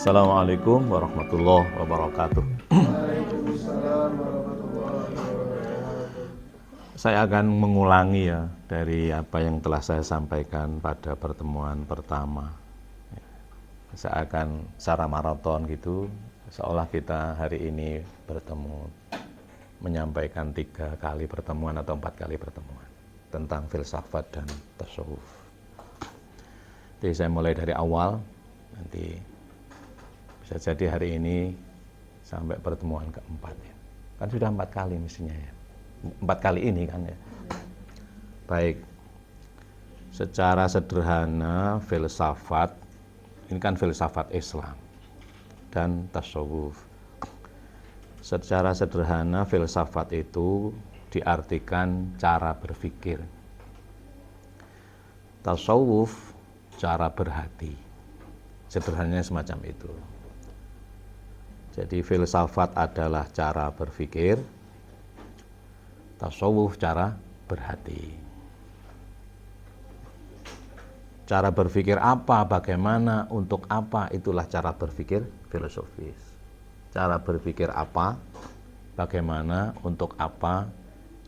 Assalamualaikum warahmatullahi wabarakatuh. Waalaikumsalam warahmatullahi wabarakatuh. Saya akan mengulangi ya dari apa yang telah saya sampaikan pada pertemuan pertama. Saya akan secara maraton gitu, seolah kita hari ini bertemu menyampaikan 3 kali pertemuan atau 4 kali pertemuan tentang filsafat dan tasawuf. Jadi saya mulai dari awal, nanti bisa jadi hari ini sampai pertemuan keempat ya. Kan sudah 4 kali mestinya ya. 4 kali ini kan ya. Baik. Secara sederhana filsafat, ini kan filsafat Islam dan tasawuf. Secara sederhana filsafat itu diartikan cara berpikir. Tasawuf cara berhati. Sederhananya semacam itu. Jadi filsafat adalah cara berpikir, tasawuf cara berhati. Cara berpikir apa, bagaimana, untuk apa, itulah cara berpikir filosofis. Cara berpikir apa, bagaimana, untuk apa,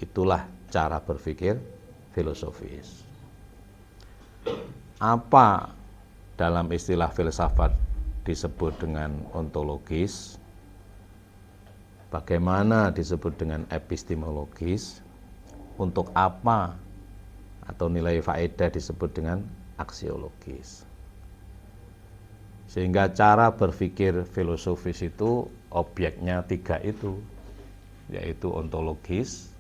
itulah cara berpikir filosofis. Apa dalam istilah filsafat disebut dengan ontologis, bagaimana disebut dengan epistemologis, untuk apa atau nilai faedah disebut dengan aksiologis. Sehingga cara berpikir filosofis itu objeknya 3 itu, yaitu ontologis,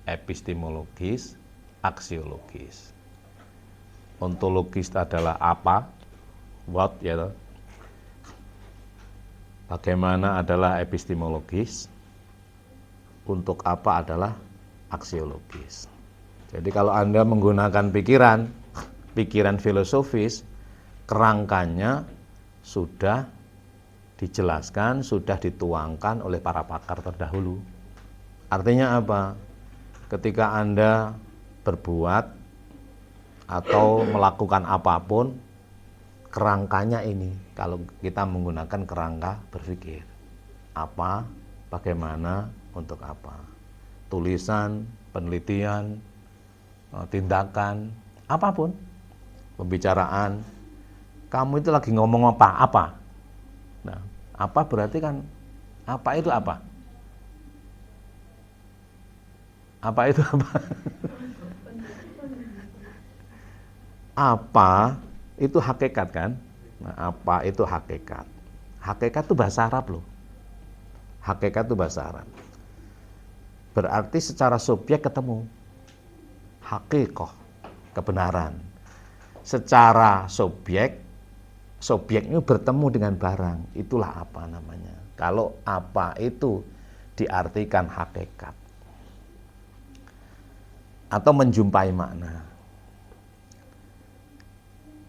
epistemologis, aksiologis. Ontologis adalah apa, what ya. Bagaimana adalah epistemologis, untuk apa adalah aksiologis. Jadi kalau Anda menggunakan pikiran filosofis, kerangkanya sudah dijelaskan, sudah dituangkan oleh para pakar terdahulu. Artinya apa? Ketika Anda berbuat atau melakukan apapun, kerangkanya ini, kalau kita menggunakan kerangka berpikir. Apa, bagaimana, untuk apa. Tulisan, penelitian, tindakan, apapun. Pembicaraan. Kamu itu lagi ngomong apa? Nah, apa berarti kan, apa itu apa? Apa itu apa? Apa itu hakikat kan? Nah, apa itu hakikat? Hakikat itu bahasa Arab loh. Hakikat itu bahasa Arab. Berarti secara subjek ketemu. Hakikoh, kebenaran. Secara subjeknya bertemu dengan barang. Itulah apa namanya. Kalau apa itu diartikan hakikat. Atau menjumpai makna.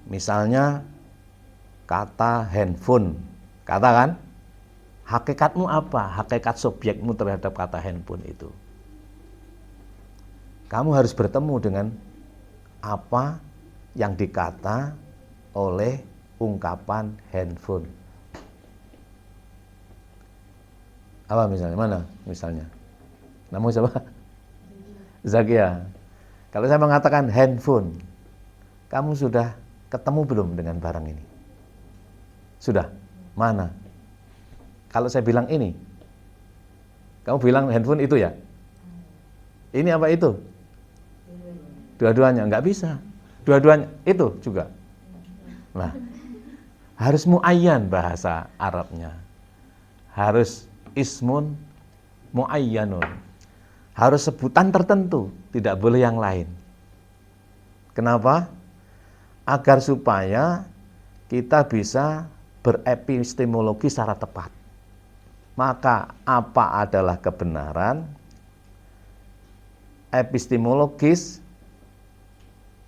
Misalnya kata handphone, katakan hakikatmu apa? Hakikat subjekmu terhadap kata handphone itu. Kamu harus bertemu dengan apa yang dikata oleh ungkapan handphone. Apa misalnya? Mana misalnya? Nama siapa? Zakia. Kalau saya mengatakan handphone, kamu sudah ketemu belum dengan barang ini? Sudah? Mana? Kalau saya bilang ini, kamu bilang handphone itu ya? Ini apa itu? Dua-duanya, enggak bisa. Dua-duanya itu juga. Nah, harus muayyan bahasa Arabnya. Harus ismun muayyanun. Harus sebutan tertentu, tidak boleh yang lain. Kenapa? Agar supaya kita bisa berepistemologi secara tepat. Maka apa adalah kebenaran? Epistemologis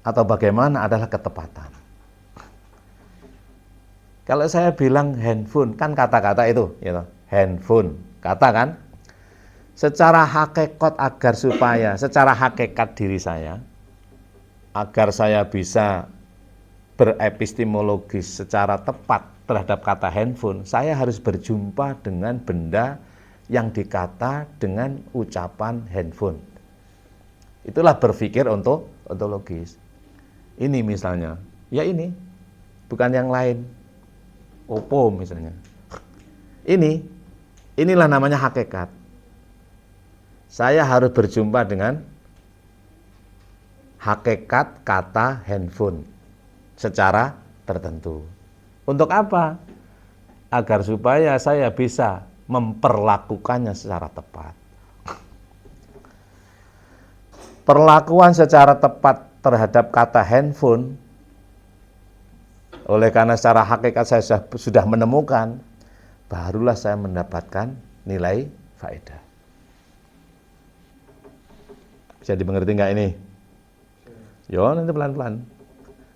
atau bagaimana adalah ketepatan. Kalau saya bilang handphone, kan kata-kata itu, ya, handphone, kata kan? Secara hakikat agar supaya, secara hakikat diri saya, agar saya bisa berepistemologis secara tepat terhadap kata handphone, saya harus berjumpa dengan benda yang dikata dengan ucapan handphone. Itulah berpikir ontologis. Ini misalnya, ya ini, bukan yang lain. Oppo misalnya. Inilah namanya hakikat. Saya harus berjumpa dengan hakikat kata handphone secara tertentu. Untuk apa? Agar supaya saya bisa memperlakukannya secara tepat. Perlakuan secara tepat terhadap kata handphone, oleh karena secara hakikat saya sudah menemukan, barulah saya mendapatkan nilai faedah. Bisa dimengerti nggak ini? Yo, nanti pelan-pelan.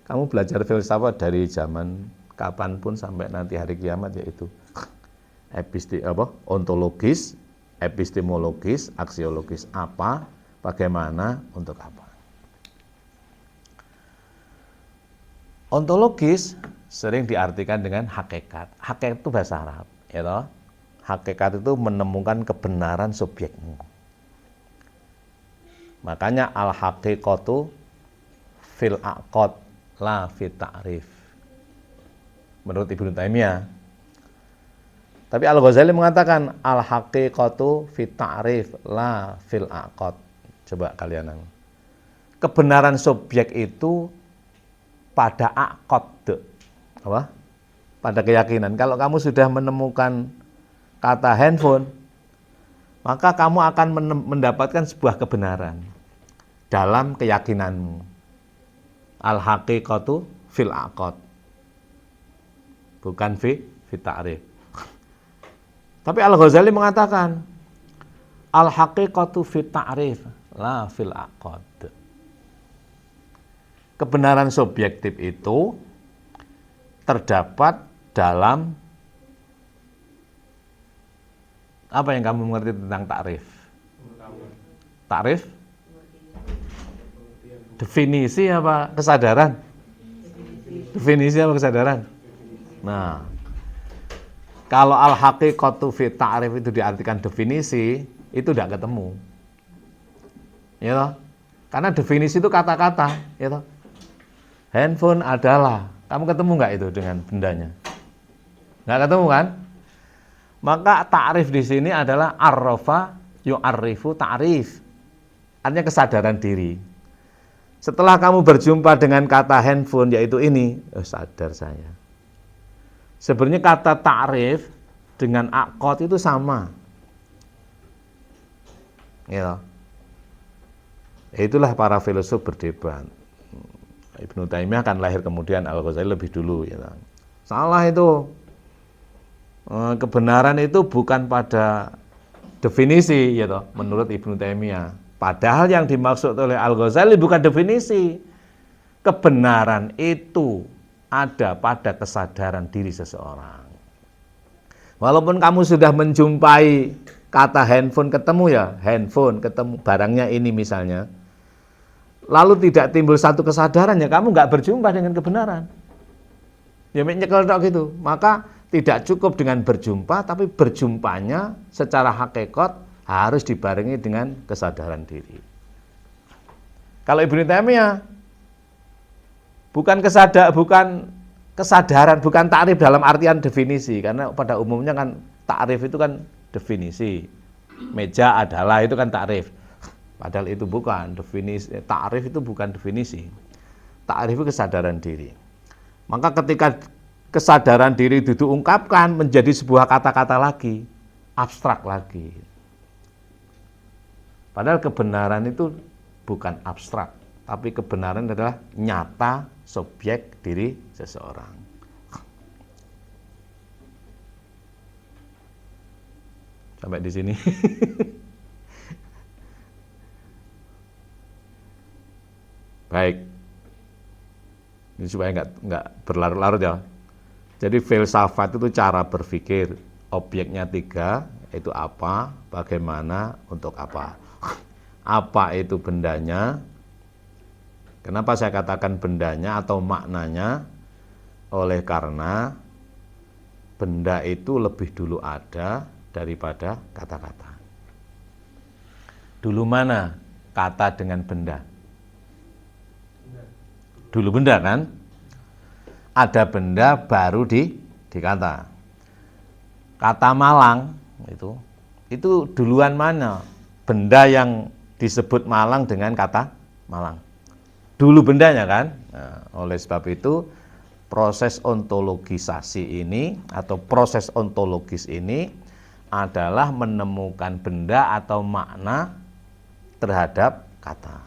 Kamu belajar filsafat dari zaman kapanpun sampai nanti hari kiamat, yaitu ontologis, epistemologis, aksiologis, apa, bagaimana, untuk apa. Ontologis sering diartikan dengan hakikat. Hakikat itu bahasa Arab, ya toh? Hakikat itu menemukan kebenaran subjekmu. Makanya al-haqiqatu fil aqad la fit ta'rif. Menurut Ibnu Taimiyah. Tapi Al-Ghazali mengatakan al-haqiqatu fit ta'rif la fil aqad. Coba kalian. Kebenaran subjek itu pada aqad. Apa? Pada keyakinan. Kalau kamu sudah menemukan kata handphone, maka kamu akan mendapatkan sebuah kebenaran dalam keyakinanmu. Al-haqiqatu fil aqad. Bukan fi ta'rif. Tapi Al-Ghazali mengatakan al-haqiqatu fi ta'rif la fil aqad. Kebenaran subjektif itu terdapat dalam apa yang kamu mengerti tentang takrif? Takrif? Definisi apa kesadaran? Definisi apa kesadaran? Nah, kalau al-haqiqatu fi ta'rif itu diartikan definisi, itu tidak ketemu. Ya toh? Karena definisi itu kata-kata, ya toh? Handphone adalah, kamu ketemu nggak itu dengan bendanya? Nggak ketemu kan? Maka ta'rif di sini adalah arrafa yu'arrifu ta'rif. Artinya kesadaran diri. Setelah kamu berjumpa dengan kata handphone, yaitu ini, sadar saya. Sebenarnya kata ta'rif dengan aqad itu sama. Ya. Itulah para filosof berdebat. Ibnu Taimiyah kan lahir kemudian, Al-Ghazali lebih dulu. Ya. Salah itu. Kebenaran itu bukan pada definisi, ya toh, menurut Ibnu Taimiyah. Padahal yang dimaksud oleh Al-Ghazali bukan definisi. Kebenaran itu ada pada kesadaran diri seseorang. Walaupun kamu sudah menjumpai kata handphone ketemu ya, handphone ketemu barangnya ini misalnya, lalu tidak timbul satu kesadaran, ya kamu nggak berjumpa dengan kebenaran. Ya nyekel tok gitu. Maka tidak cukup dengan berjumpa, tapi berjumpanya secara hakikat harus dibarengi dengan kesadaran diri. Kalau Ibnu Taimiyah bukan kesadaran, bukan takrif dalam artian definisi, karena pada umumnya kan takrif itu kan definisi. Meja adalah itu kan takrif. Padahal itu bukan definisi. Takrif itu bukan definisi. Takrif itu kesadaran diri. Maka ketika kesadaran diri itu diungkapkan menjadi sebuah kata-kata lagi, abstrak lagi. Padahal kebenaran itu bukan abstrak, tapi kebenaran adalah nyata subjek diri seseorang. Sampai di sini. Baik. Ini supaya nggak berlarut-larut ya. Jadi filsafat itu cara berpikir, objeknya 3, itu apa, bagaimana, untuk apa. Apa itu bendanya? Kenapa saya katakan bendanya atau maknanya? Oleh karena benda itu lebih dulu ada daripada kata-kata. Dulu mana kata dengan benda? Dulu benda kan? Ada benda baru di kata. Kata Malang itu duluan mana? Benda yang disebut Malang dengan kata Malang. Dulu bendanya kan? Nah, oleh sebab itu proses ontologisasi ini atau proses ontologis ini adalah menemukan benda atau makna terhadap kata.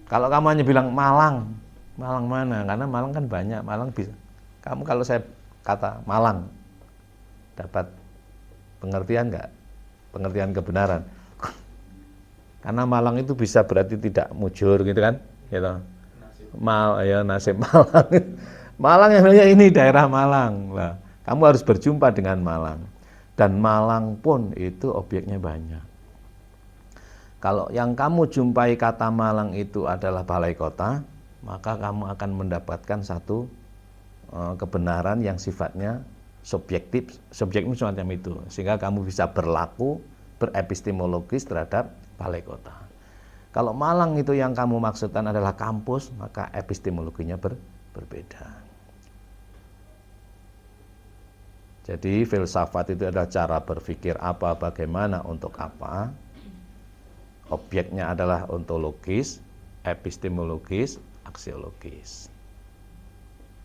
Kalau kamu hanya bilang Malang, Malang mana? Karena Malang kan banyak, Malang bisa. Kamu kalau saya kata Malang, dapat pengertian enggak? Pengertian kebenaran. Karena Malang itu bisa berarti tidak mujur gitu kan? Gitu. Nasib Malang. Malang yang ini daerah Malang. Lah, kamu harus berjumpa dengan Malang. Dan Malang pun itu objeknya banyak. Kalau yang kamu jumpai kata Malang itu adalah balai kota, maka kamu akan mendapatkan satu kebenaran yang sifatnya subjektif semacam itu. Sehingga kamu bisa berlaku, berepistemologis terhadap balai kota. Kalau Malang itu yang kamu maksudkan adalah kampus, maka epistemologinya berbeda. Jadi filsafat itu adalah cara berpikir apa, bagaimana, untuk apa. Objeknya adalah ontologis, epistemologis, aksiologis.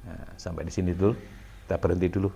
Nah, sampai di sini dulu, kita berhenti dulu.